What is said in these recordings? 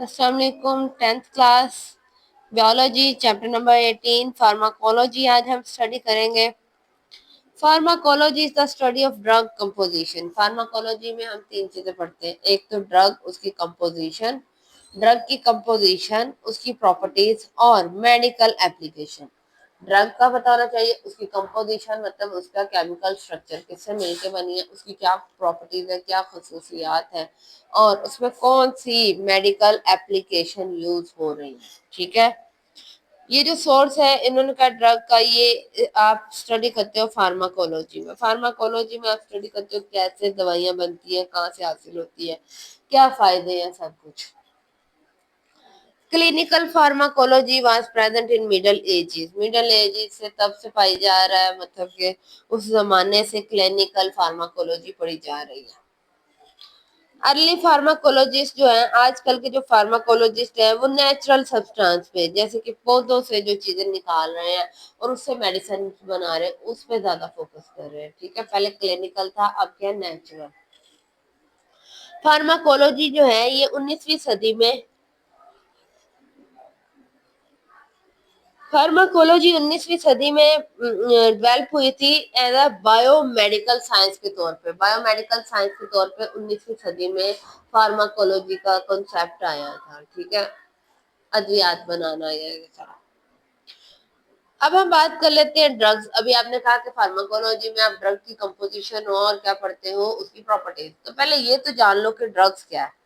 अस्सलाम वालेकुम। 10th class biology chapter number 18 pharmacology आज हम स्टडी करेंगे। Pharmacology is the study of drug composition. Pharmacology में हम तीन चीजें पढ़ते हैं, एक तो ड्रग, उसकी कंपोजिशन, ड्रग की कंपोजिशन, उसकी प्रॉपर्टीज और मेडिकल एप्लीकेशन। ड्रग का पता होना चाहिए, उसकी कंपोजिशन मतलब उसका केमिकल स्ट्रक्चर किससे मिलके बनी है, उसकी क्या प्रॉपर्टीज है, क्या खसूसियात है और उसमें कौन सी मेडिकल एप्लीकेशन यूज हो रही है। ठीक है, ये जो सोर्स है इन्होंने कहा ड्रग का, ये आप स्टडी करते हो फार्माकोलॉजी में। फार्माकोलॉजी में आप स्टडी करते हो कैसे दवाइयां बनती है, कहाँ से हासिल होती है, क्या फायदे हैं, सब कुछ। Clinical pharmacology was present in middle edges. Middle edges से तब से पाई जा रहा है, मतलब कि उस जमाने से क्लिनिकल फार्माकोलॉजी पढ़ी जा रही है। अर्ली फार्माकोलॉजिस्ट जो है, आजकल के जो फार्माकोलॉजिस्ट हैं वो नेचुरल सब्सटेंस पे, जैसे कि पौधों से जो चीजें निकाल रहे हैं और उससे मेडिसिन बना रहे हैं, उस पे ज्यादा फोकस कर रहे हैं। ठीक है, पहले क्लिनिकल था, अब क्या नेचुरल। फार्माकोलॉजी जो है ये 19वीं सदी में फार्माकोलॉजी 19वीं सदी में डेवलप हुई थी एज अ बायोमेडिकल साइंस के तौर पे। बायोमेडिकल साइंस के तौर पे 19वीं सदी में फार्माकोलॉजी का कॉन्सेप्ट आया था। ठीक है, अद्वियात बनाना ये सारा। अब हम बात कर लेते हैं ड्रग्स। अभी आपने कहा कि फार्माकोलॉजी में आप ड्रग की कंपोजिशन और क्या पढ़ते हो, उसकी प्रॉपर्टीज। तो पहले ये तो जान लो कि ड्रग्स क्या है।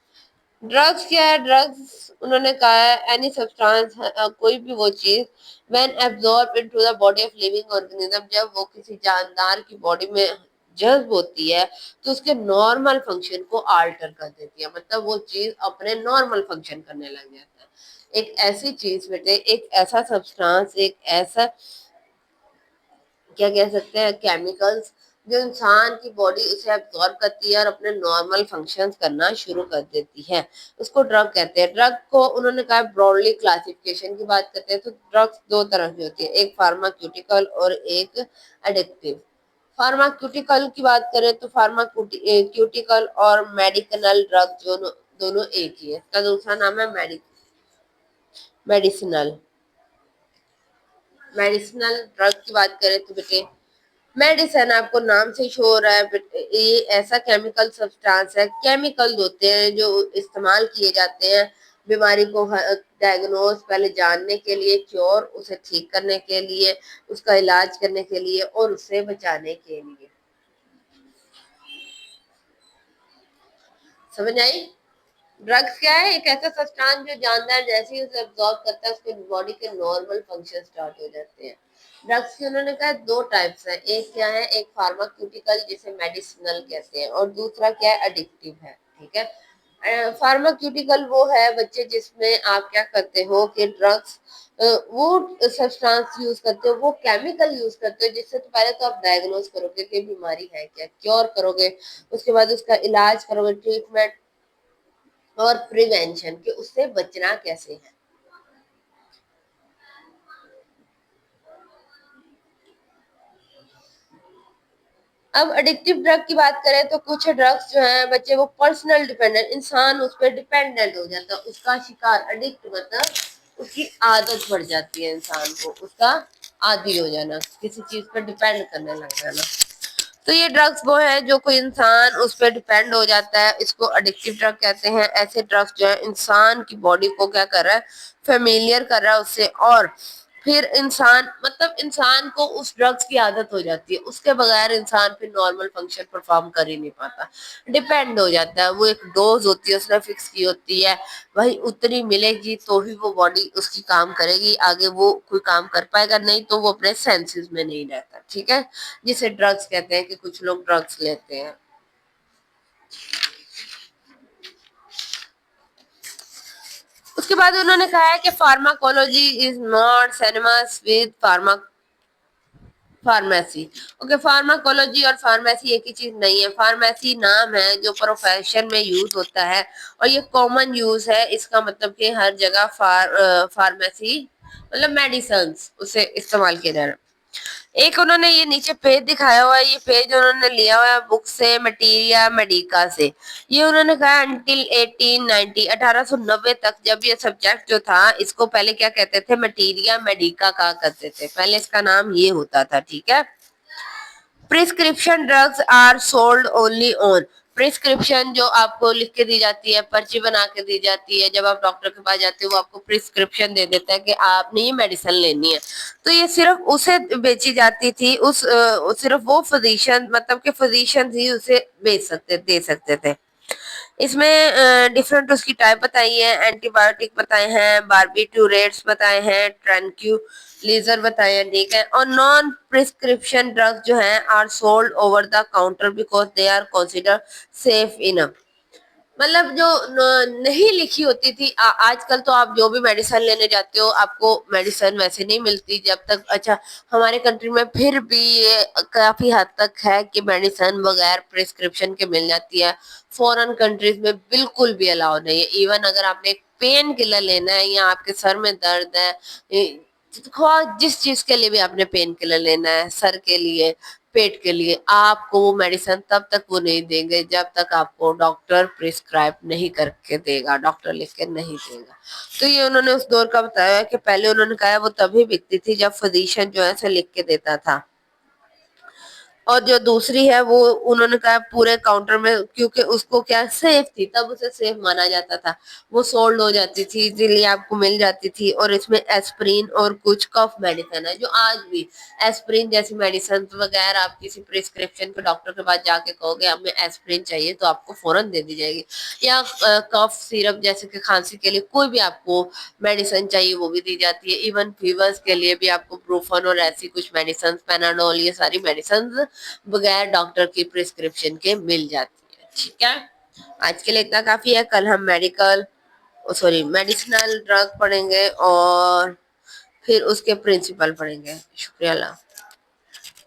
ड्रग्स क्या है? ड्रग्स उन्होंने कहा है एनी सब्सटेंस, कोई भी वो चीज when absorb into the body of living organism, जब वो किसी जानदार की बॉडी में जज्ब होती है तो उसके नॉर्मल फंक्शन को आल्टर कर देती है, मतलब वो चीज अपने नॉर्मल फंक्शन करने लग जाता है। एक ऐसी चीज बेटे, एक ऐसा सब्सटेंस, एक ऐसा क्या कह सकते हैं केमिकल्स, जो इंसान की बॉडी उसे एब्जॉर्ब करती है और अपने नॉर्मल फंक्शंस करना शुरू कर देती है, उसको ड्रग कहते हैं। ड्रग को उन्होंने कहा ब्रॉडली क्लासिफिकेशन की बात करते हैं तो ड्रग्स दो तरह की होती है, एक फार्माक्यूटिकल और एक एडिक्टिव। फार्माक्यूटिकल की बात करें तो फार्माक्यूटिकल और मेडिकल ड्रग जो दोनों एक ही है। इसका दूसरा नाम है मेडिसिनल। मेडिसिनल ड्रग की बात करें तो बेटे मेडिसिन आपको नाम से शो हो रहा है, ये ऐसा केमिकल सब्सटेंस है, केमिकल होते हैं जो इस्तेमाल किए जाते हैं बीमारी को डायग्नोज पहले जानने के लिए, क्योर उसे ठीक करने के लिए, उसका इलाज करने के लिए और उससे बचाने के लिए। समझ आई? ड्रग्स क्या है? एक ऐसा सब्सटेंस जो जानदार जैसे ही उसे एब्जॉर्ब करता है उसके बॉडी के नॉर्मल फंक्शन स्टार्ट हो जाते हैं। ड्रग्स की उन्होंने कहा दो टाइप्स हैं, एक क्या है, एक फार्माक्यूटिकल जिसे मेडिसिनल कहते हैं और दूसरा क्या है, एडिक्टिव है। ठीक है, फार्माक्यूटिकल वो है बच्चे जिसमें आप क्या करते हो कि ड्रग्स वो सब्सटेंस यूज करते हो, वो केमिकल यूज करते हो जिससे तो पहले तो आप डायग्नोज करोगे कि बीमारी है क्या, क्योर करोगे, उसके बाद उसका इलाज करोगे, ट्रीटमेंट और प्रिवेंशन कि उससे बचना कैसे है। अब एडिक्टिव ड्रग की बात करें तो कुछ ड्रग्स जो हैं बच्चे वो पर्सनल डिपेंडेंट, इंसान उस पर डिपेंडेंट हो जाता है, उसका शिकार। एडिक्ट मतलब उसकी आदत पड़ जाती है, इंसान को उसका आदी हो जाना, किसी चीज पर डिपेंड करने लग जाना। तो ये ड्रग्स वो है जो कोई इंसान उस पर डिपेंड हो जाता है, इसको एडिक्टिव ड्रग कहते हैं। ऐसे ड्रग्स जो है इंसान की बॉडी को क्या कर रहा है, फेमिलियर कर रहा है उससे, और फिर इंसान मतलब इंसान को उस ड्रग्स की आदत हो जाती है, उसके बगैर इंसान फिर नॉर्मल फंक्शन परफॉर्म कर ही नहीं पाता, डिपेंड हो जाता है। वो एक डोज होती है, उसने फिक्स की होती है, वही उतनी मिलेगी तो ही वो बॉडी उसकी काम करेगी, आगे वो कोई काम कर पाएगा, नहीं तो वो अपने सेंसेस में नहीं रहता। ठीक है, जिसे ड्रग्स कहते हैं कि कुछ लोग ड्रग्स लेते हैं। उसके बाद उन्होंने कहा है कि pharmacology is not cinemas with pharmacy. Okay, pharmacology और फार्मेसी एक ही चीज नहीं है। फार्मेसी नाम है जो प्रोफेशन में यूज होता है और ये कॉमन यूज है, इसका मतलब कि हर जगह फार्मेसी मतलब मेडिसिन उसे इस्तेमाल किया जा रहा है। एक उन्होंने ये नीचे पेज दिखाया हुआ है, ये पेज उन्होंने लिया हुआ है बुक से, मटीरिया मेडिका से। ये उन्होंने कहा अंटिल 1890 1890 तक जब ये सब्जेक्ट जो था इसको पहले क्या कहते थे, मटीरिया मेडिका कहा करते थे, पहले इसका नाम ये होता था, ठीक है। Prescription drugs are sold only on, prescription जो आपको लिख के दी जाती है, पर्ची बना के दी जाती है, जब आप डॉक्टर के पास जाते हो वो आपको प्रिस्क्रिप्शन दे देता है कि आपने ये मेडिसिन लेनी है, तो ये सिर्फ उसे बेची जाती थी, सिर्फ वो फिजिशियन मतलब कि फिजिशियन ही उसे दे सकते थे। इसमें डिफरेंट उसकी टाइप बताई है, एंटीबायोटिक बताए हैं, बारबिट्यूरेट्स बताए हैं, ट्रैंक्यूलाइजर बताए हैं, ठीक है। और नॉन प्रिस्क्रिप्शन ड्रग्स जो हैं are sold over the counter because they are consider safe enough. मतलब जो नहीं लिखी होती थी, आजकल तो आप जो भी मेडिसिन लेने जाते हो आपको मेडिसिन वैसे नहीं मिलती जब तक, अच्छा हमारे कंट्री में फिर भी ये काफी हद तक है कि मेडिसिन बगैर प्रिस्क्रिप्शन के मिल जाती है। फॉरेन कंट्रीज में बिल्कुल भी अलाउ नहीं है। इवन अगर आपने एक पेन किलर लेना है या आपके सर में दर्द है, जिस चीज के लिए भी आपने पेन किलर लेना है, सर के लिए, पेट के लिए, आपको वो मेडिसिन तब तक वो नहीं देंगे जब तक आपको डॉक्टर प्रिस्क्राइब नहीं करके देगा, डॉक्टर लिख के नहीं देगा। तो ये उन्होंने उस दौर का बताया कि पहले उन्होंने कहा वो तभी बिकती थी जब फिजिशियन जो है लिख के देता था। और जो दूसरी है वो उन्होंने कहा पूरे काउंटर में, क्योंकि उसको क्या सेफ थी, तब उसे सेफ माना जाता था, वो सोल्ड हो जाती थी, इजीली आपको मिल जाती थी। और इसमें एस्प्रिन और कुछ कफ मेडिसिन है जो आज भी, एस्प्रिन जैसी मेडिसिन वगैरह आप किसी प्रिस्क्रिप्शन पे डॉक्टर के पास जाके कहोगे हमें एस्प्रिन चाहिए तो आपको फौरन दे दी जाएगी। या कफ सिरप जैसे कि खांसी के लिए कोई भी आपको मेडिसिन चाहिए वो भी दी जाती है। इवन फीवर्स के लिए भी आपको ब्रूफन और ऐसी कुछ मेडिसिन, पेनाडोल, ये सारी मेडिसिन बगैर डॉक्टर की प्रिस्क्रिप्शन के मिल जाती है, ठीक है। आज के लिए इतना काफी है। कल हम मेडिसिनल ड्रग पढ़ेंगे और फिर उसके प्रिंसिपल पढ़ेंगे। शुक्रिया।